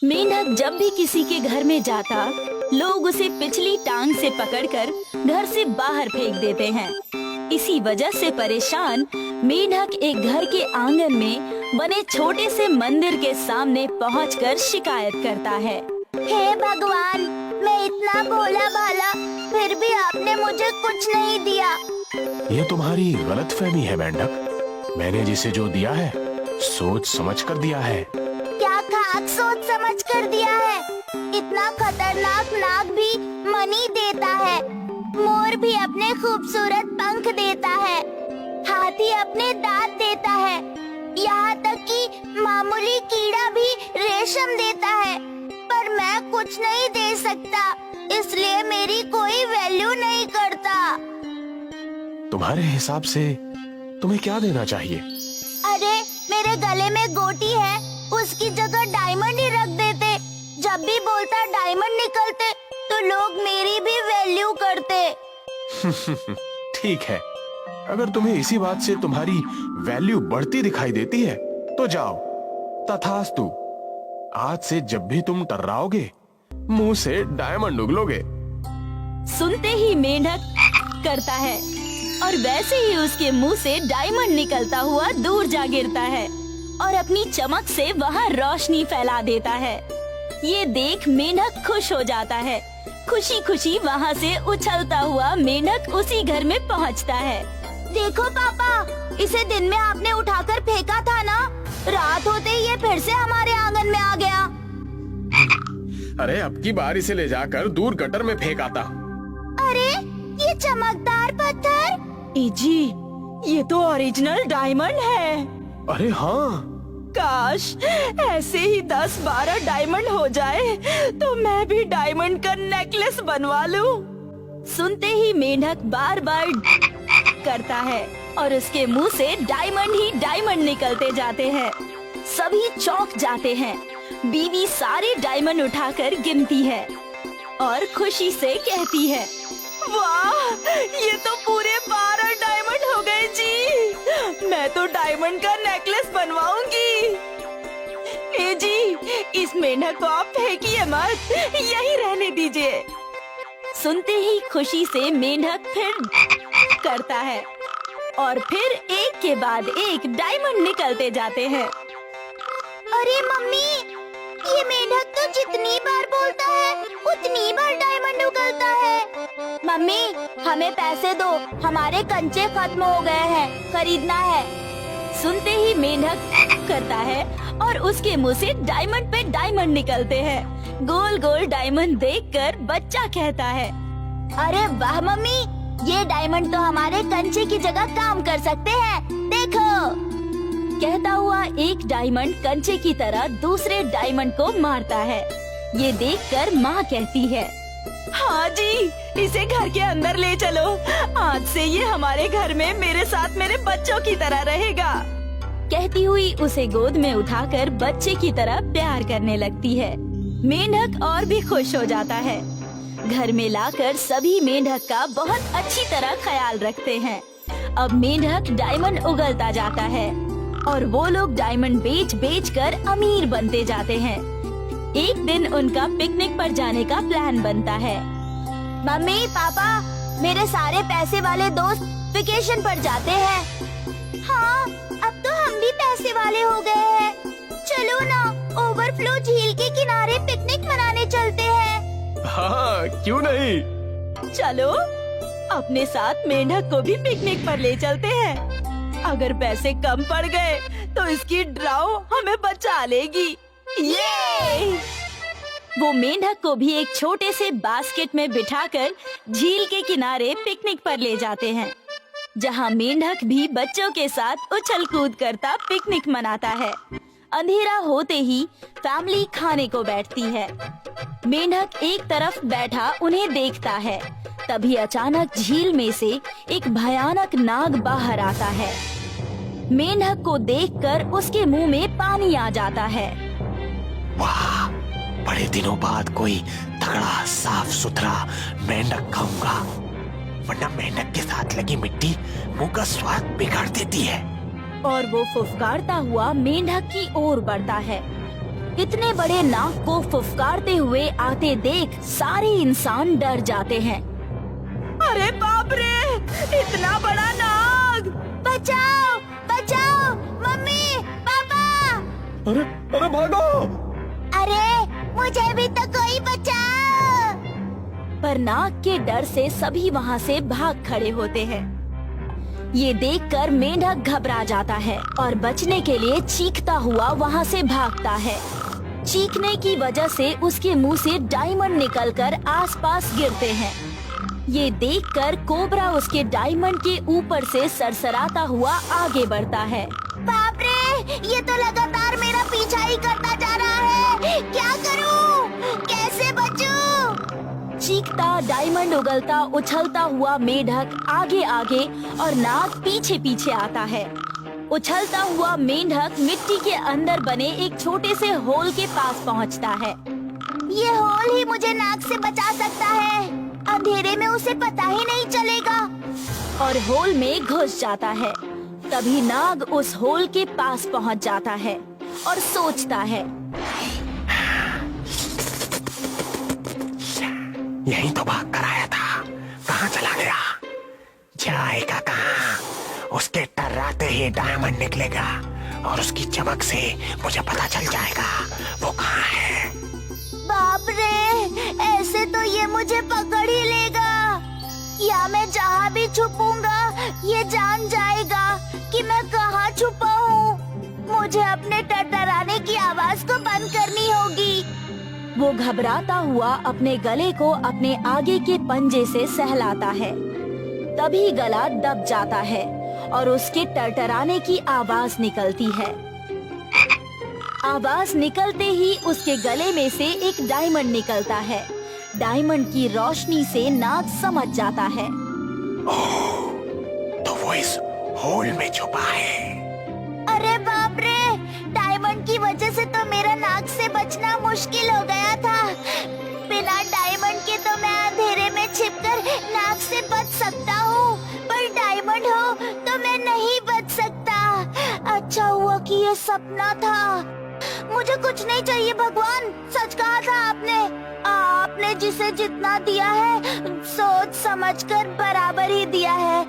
मेंढक जब भी किसी के घर में जाता, लोग उसे पिछली टांग से पकड़कर घर से बाहर फेंक देते हैं। इसी वजह से परेशान मेंढक एक घर के आंगन में बने छोटे से मंदिर के सामने पहुंचकर शिकायत करता है। हे भगवान, मैं इतना भोला भाला, फिर भी आपने मुझे कुछ नहीं दिया। ये तुम्हारी गलतफहमी है मेंढक। मैंने जिसे जो दिया है सोच समझ कर दिया है। क्या खाक सोच समझ कर दिया है? इतना खतरनाक नाग भी मनी देता है, मोर भी अपने खूबसूरत पंख देता है, हाथी अपने दांत देता है, यहाँ तक कि मामूली कीड़ा भी रेशम देता है, पर मैं कुछ नहीं दे सकता, इसलिए मेरी कोई वैल्यू नहीं करता। तुम्हारे हिसाब से तुम्हें क्या देना चाहिए? अरे मेरे गले में गोटी है, उसकी जगह डायमंड ही रख देते। जब भी बोलता डायमंड निकलते तो लोग मेरी भी वैल्यू करते। ठीक है, अगर तुम्हें इसी बात से तुम्हारी वैल्यू बढ़ती दिखाई देती है तो जाओ, तथास्तु। आज से जब भी तुम टर्राओगे मुंह से डायमंड उगलोगे। सुनते ही मेंढक करता है और वैसे ही उसके मुंह से डायमंड निकलता हुआ दूर जा गिरता है और अपनी चमक से वहाँ रोशनी फैला देता है। ये देख मेंढक खुश हो जाता है। खुशी खुशी वहाँ से उछलता हुआ मेंढक उसी घर में पहुँचता है। देखो पापा, इसे दिन में आपने उठाकर फेंका था ना, रात होते ही ये फिर से हमारे आंगन में आ गया। अरे अब की बार इसे ले जाकर दूर गटर में फेंका था। अरे ये चमकदार पत्थर। जी, ये तो ओरिजिनल डायमंड है। अरे हाँ, काश ऐसे ही 10-12 डायमंड हो जाए तो मैं भी डायमंड का नेकलेस बनवा लूं। सुनते ही मेंढक बार बार करता है और उसके मुंह से डायमंड ही डायमंड निकलते जाते हैं। सभी चौंक जाते हैं। बीवी सारे डायमंड उठाकर गिनती है और खुशी से कहती है, वाह, ये तो पूरे 12 डायमंड हो गए जी। मैं तो डायमंड का नेकलेस बनवाऊंगी। ए जी, इस मेंढक को आप फेंकिए मत, यही रहने दीजिए। सुनते ही खुशी से मेंढक फिर करता है और फिर एक के बाद एक डायमंड निकलते जाते हैं। अरे मम्मी, ये मेंढक तो जितनी बार बोलता है उतनी बार डायमंड उगलता है। मम्मी, हमें पैसे दो, हमारे कंचे खत्म हो गए हैं, खरीदना है। सुनते ही मेंढक करता है और उसके मुंह से डायमंड पे डायमंड निकलते हैं। गोल गोल डायमंड देखकर बच्चा कहता है, अरे वाह मम्मी, ये डायमंड तो हमारे कंचे की जगह काम कर सकते हैं, देखो। कहता हुआ एक डायमंड कंचे की तरह दूसरे डायमंड को मारता है। ये देखकर माँ कहती है, हाँ जी, इसे घर के अंदर ले चलो। आज से ये हमारे घर में मेरे साथ मेरे बच्चों की तरह रहेगा। कहती हुई उसे गोद में उठाकर बच्चे की तरह प्यार करने लगती है। मेंढक और भी खुश हो जाता है। घर में लाकर सभी मेंढक का बहुत अच्छी तरह ख्याल रखते हैं। अब मेंढक डायमंड उगलता जाता है और वो लोग डायमंड बेच बेच कर अमीर बनते जाते हैं। एक दिन उनका पिकनिक पर जाने का प्लान बनता है। मम्मी पापा, मेरे सारे पैसे वाले दोस्त वेकेशन पर जाते हैं। हाँ, अब तो हम भी पैसे वाले हो गए हैं। चलो ना, ओवरफ्लो झील के किनारे पिकनिक मनाने चलते हैं। हाँ, क्यों नहीं। चलो, अपने साथ मेंढक को भी पिकनिक पर ले चलते हैं। अगर पैसे कम पड़ गए तो इसकी ड्राउ हमें बचा लेगी। ये! वो मेंढक को भी एक छोटे से बास्केट में बिठाकर झील के किनारे पिकनिक पर ले जाते हैं, जहाँ मेंढक भी बच्चों के साथ उछल कूद करता पिकनिक मनाता है। अंधेरा होते ही फैमिली खाने को बैठती है। मेंढक एक तरफ बैठा उन्हें देखता है। तभी अचानक झील में से एक भयानक नाग बाहर आता है। मेंढक को देखकर उसके मुंह में पानी आ जाता है। वाह, बड़े दिनों बाद कोई तगड़ा साफ सुथरा मेंढक खाऊंगा, वरना मेंढक के साथ लगी मिट्टी मुंह का स्वाद बिगाड़ देती है। और वो फुफकारता हुआ मेंढक की ओर बढ़ता है। इतने बड़े नाग को फुफकारते हुए आते देख सारे इंसान डर जाते हैं। अरे बाप रे, इतना बड़ा नाग! बचाओ बचाओ, मम्मी पापा! अरे अरे भागो! अरे मुझे भी तो कोई बचाओ! पर नाग के डर से सभी वहाँ से भाग खड़े होते हैं। ये देखकर मेंढक घबरा जाता है और बचने के लिए चीखता हुआ वहाँ से भागता है। चीखने की वजह से उसके मुंह से डायमंड निकलकर आसपास गिरते हैं। ये देखकर कोबरा उसके डायमंड के ऊपर से सरसराता हुआ आगे बढ़ता है। बाप रे, ये तो लगातार मेरा पीछा ही करता जा रहा है। क्या करूं? कैसे बचूं? चीखता, डायमंड उगलता, उछलता हुआ मेंढक आगे आगे और नाग पीछे पीछे आता है। उछलता हुआ मेंढक मिट्टी के अंदर बने एक छोटे से होल के पास पहुंचता है। ये होल ही मुझे नाग से बचा सकता है। अंधेरे में उसे पता ही नहीं चलेगा। और होल में घुस जाता है। तभी नाग उस होल के पास पहुंच जाता है और सोचता है, यही तो भाग कर आया था, कहाँ चला गया? जाएगा कहाँ? उसके टर्राते ही डायमंड निकलेगा और उसकी चमक से मुझे पता चल जाएगा वो कहाँ है। बाप रे, ऐसे तो ये मुझे पकड़ ही लेगा। या मैं जहाँ भी छुपूंगा ये जान जाएगा कि मैं कहाँ छुपा हूँ। मुझे अपने टरटराने की आवाज को बंद करनी होगी। वो घबराता हुआ अपने गले को अपने आगे के पंजे से सहलाता है। तभी गला दब जाता है और उसके टरटराने की आवाज निकलती है। आवाज निकलते ही उसके गले में से एक डायमंड निकलता है। डायमंड की रोशनी से नाग समझ जाता है, ओह, तो वो इस होल में छुपा है। अरे बाप रे, डायमंड की वजह से तो मेरा नाग से बचना मुश्किल हो गया था। बिना डायमंड के तो मैं अंधेरे में छिपकर नाग से बच सकता हूँ, पर डायमंड हो तो मैं नहीं बच सकता। अच्छा हुआ कि ये सपना था। मुझे कुछ नहीं चाहिए भगवान, सच कहा था आपने। आपने जिसे जितना दिया है सोच समझकर बराबर ही दिया है।